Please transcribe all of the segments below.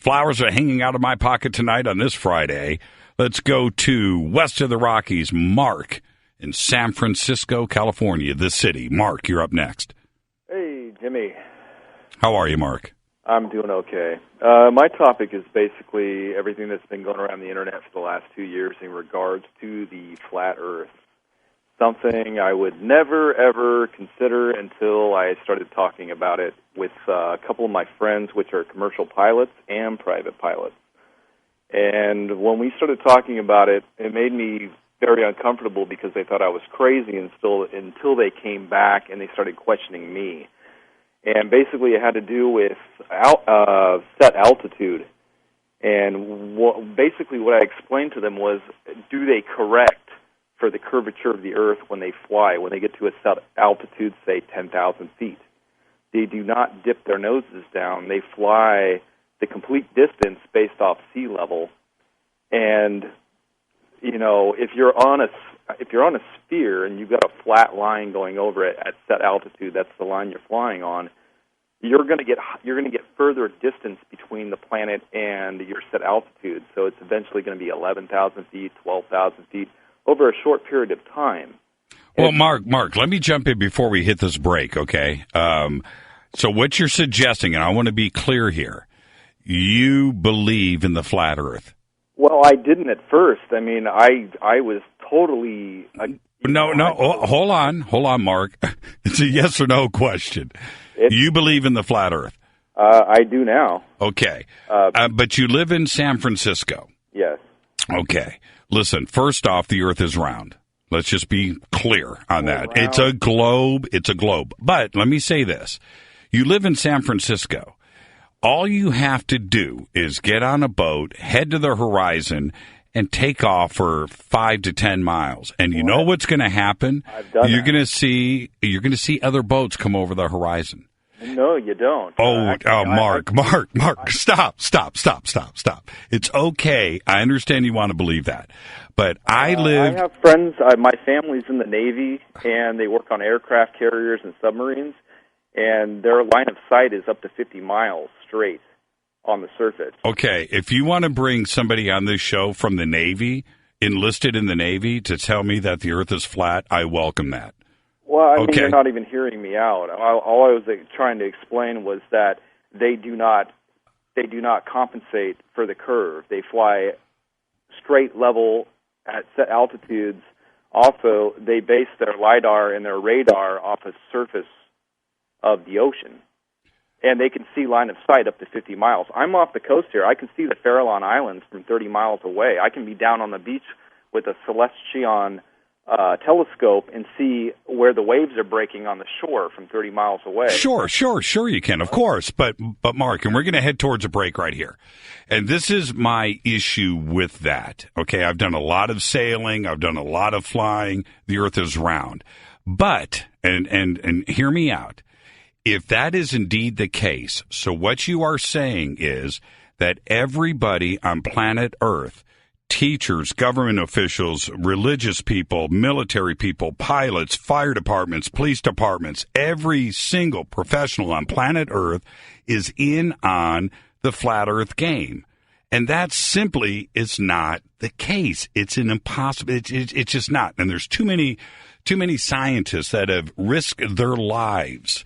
Flowers are hanging out of my pocket tonight on this Friday. Let's go to west of the Rockies. Mark in San Francisco, California, the city. Mark, you're up next. Hey, Jimmy. How are you, Mark? I'm doing okay. My topic is basically everything that's been going around the Internet for the last 2 years in regards to the flat Earth. Something I would never, ever consider until I started talking about it with a couple of my friends, which are commercial pilots and private pilots. And when we started talking about it, it made me very uncomfortable because they thought I was crazy until they came back and they started questioning me. And basically it had to do with set altitude. And basically what I explained to them was, do they correct for the curvature of the Earth when they fly, when they get to a set altitude, say 10,000 feet? They do not dip their noses down. They fly the complete distance based off sea level. And, you know, if you're on a sphere and you've got a flat line going over it at set altitude, that's the line you're flying on, you're going to get further distance between the planet and your set altitude. So it's eventually going to be 11,000 feet, 12,000 feet over a short period of time. Well, Mark, let me jump in before we hit this break, okay? So what you're suggesting, and I want to be clear here, you believe in the flat Earth. Well, I didn't at first. I mean, I was totally... Hold on, Mark. It's a yes or no question. You believe in the flat Earth? I do now. Okay. But you live in San Francisco. Yes. Okay. Listen, first off, the Earth is round. Let's just be clear on that. Round. It's a globe. It's a globe. But let me say this. You live in San Francisco. All you have to do is get on a boat, head to the horizon, and take off for 5 to 10 miles. And you know what's going to happen? You're going to see other boats come over the horizon. No, you don't. Mark, stop. It's okay. I understand you want to believe that. But I have friends, my family's in the Navy, and they work on aircraft carriers and submarines, and their line of sight is up to 50 miles straight on the surface. Okay, if you want to bring somebody on this show from the Navy, enlisted in the Navy, to tell me that the Earth is flat, I welcome that. Well, I mean, you're not even hearing me out. All I was trying to explain was that they do not compensate for the curve. They fly straight level at set altitudes. Also, they base their LiDAR and their radar off the surface of the ocean. And they can see line of sight up to 50 miles. I'm off the coast here. I can see the Farallon Islands from 30 miles away. I can be down on the beach with a Celestion telescope and see where the waves are breaking on the shore from 30 miles away. Sure you can, of course. But Mark, and we're going to head towards a break right here. And this is my issue with that. Okay, I've done a lot of sailing. I've done a lot of flying. The Earth is round. But, and hear me out, if that is indeed the case, so what you are saying is that everybody on planet Earth, teachers, government officials, religious people, military people, pilots, fire departments, police departments, every single professional on planet Earth is in on the flat Earth game. And that simply is not the case. It's an impossible, it's just not. And there's too many scientists that have risked their lives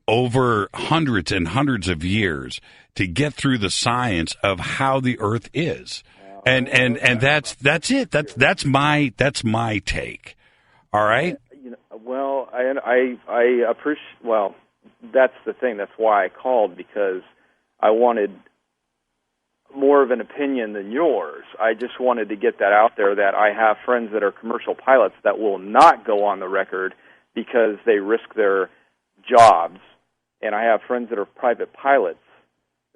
over hundreds and hundreds of years to get through the science of how the Earth is. And that's it. That's my take. All right. Well, I appreciate. Well, that's the thing. That's why I called, because I wanted more of an opinion than yours. I just wanted to get that out there, that I have friends that are commercial pilots that will not go on the record because they risk their jobs, and I have friends that are private pilots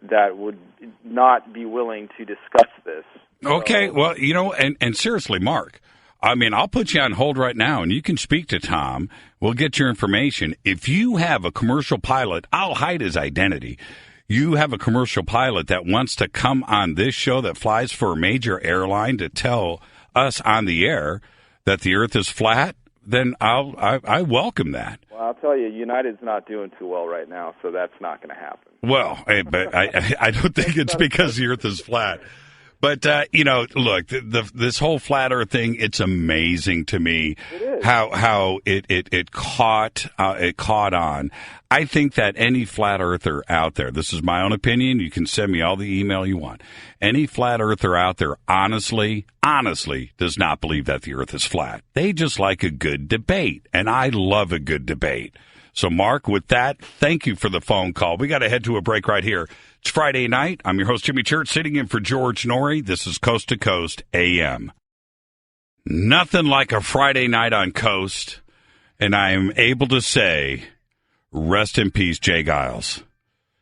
that would not be willing to discuss this. Okay, well, and seriously, Mark, I mean, I'll put you on hold right now, and you can speak to Tom. We'll get your information. If you have a commercial pilot, I'll hide his identity. You have a commercial pilot that wants to come on this show that flies for a major airline to tell us on the air that the Earth is flat, then I welcome that. Well, I'll tell you, United's not doing too well right now, so that's not going to happen. Well, but I don't think it's because the Earth is flat. But look, this whole flat Earth thing, it's amazing to me how it caught on. I think that any flat earther out there, this is my own opinion, you can send me all the email you want. Any flat earther out there honestly does not believe that the Earth is flat. They just like a good debate, and I love a good debate. So, Mark, with that, thank you for the phone call. We got to head to a break right here. It's Friday night. I'm your host, Jimmy Church, sitting in for George Norrie. This is Coast to Coast AM. Nothing like a Friday night on Coast, and I am able to say, rest in peace, Jay Giles.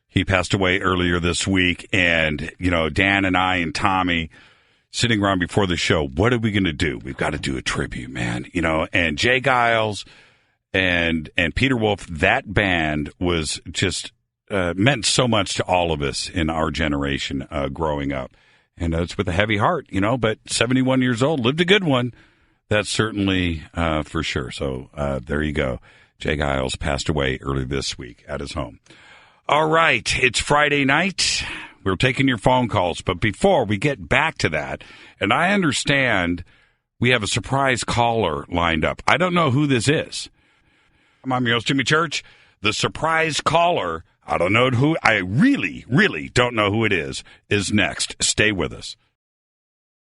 He passed away earlier this week, and, Dan and I and Tommy sitting around before the show, what are we going to do? We've got to do a tribute, man. And Jay Giles and Peter Wolf, that band was just meant so much to all of us in our generation growing up. And it's with a heavy heart, but 71 years old, lived a good one. That's certainly for sure. So there you go. Jay Giles passed away early this week at his home. All right, it's Friday night. We're taking your phone calls. But before we get back to that, and I understand we have a surprise caller lined up. I don't know who this is. I'm your host, Jimmy Church. The surprise caller, I don't know who, I really, really don't know who it is next. Stay with us.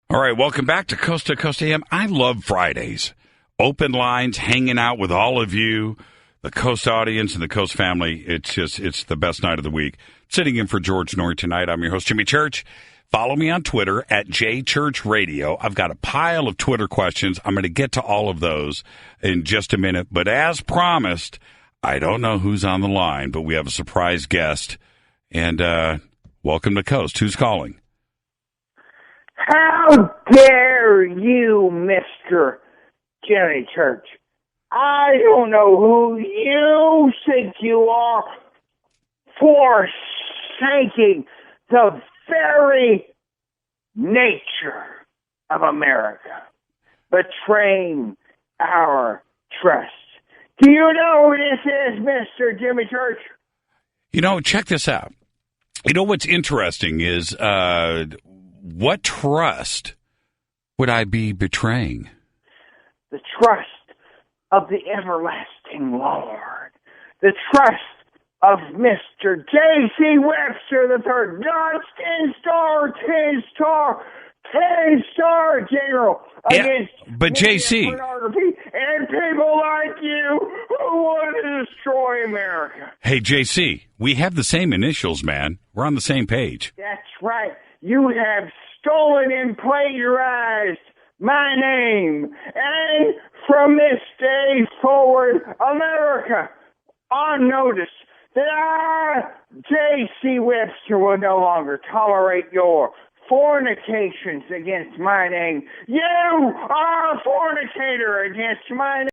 All right, welcome back to Coast AM. I love Fridays. Open lines, hanging out with all of you, the Coast audience and the Coast family. It's the best night of the week. Sitting in for George Norrie tonight, I'm your host, Jimmy Church. Follow me on Twitter at JChurchRadio. I've got a pile of Twitter questions. I'm going to get to all of those in just a minute. But as promised, I don't know who's on the line, but we have a surprise guest. And welcome to Coast. Who's calling? How dare you, Mr. Jimmy Church? I don't know who you think you are, forsaking the very nature of America, betraying our trust. Do you know who this is, Mr. Jimmy Church? Check this out. What's interesting is what trust would I be betraying? The trust of the everlasting Lord. The trust of Mr. J.C. Webster III, God's 10-star general against but J.C. pornography and people like you who want to destroy America. Hey, J.C., we have the same initials, man. We're on the same page. That's right. You have stolen and plagiarized my name. And from this day forward, America, on notice that I, J.C. Webster, will no longer tolerate your fornications against my name. You are a fornicator against my name.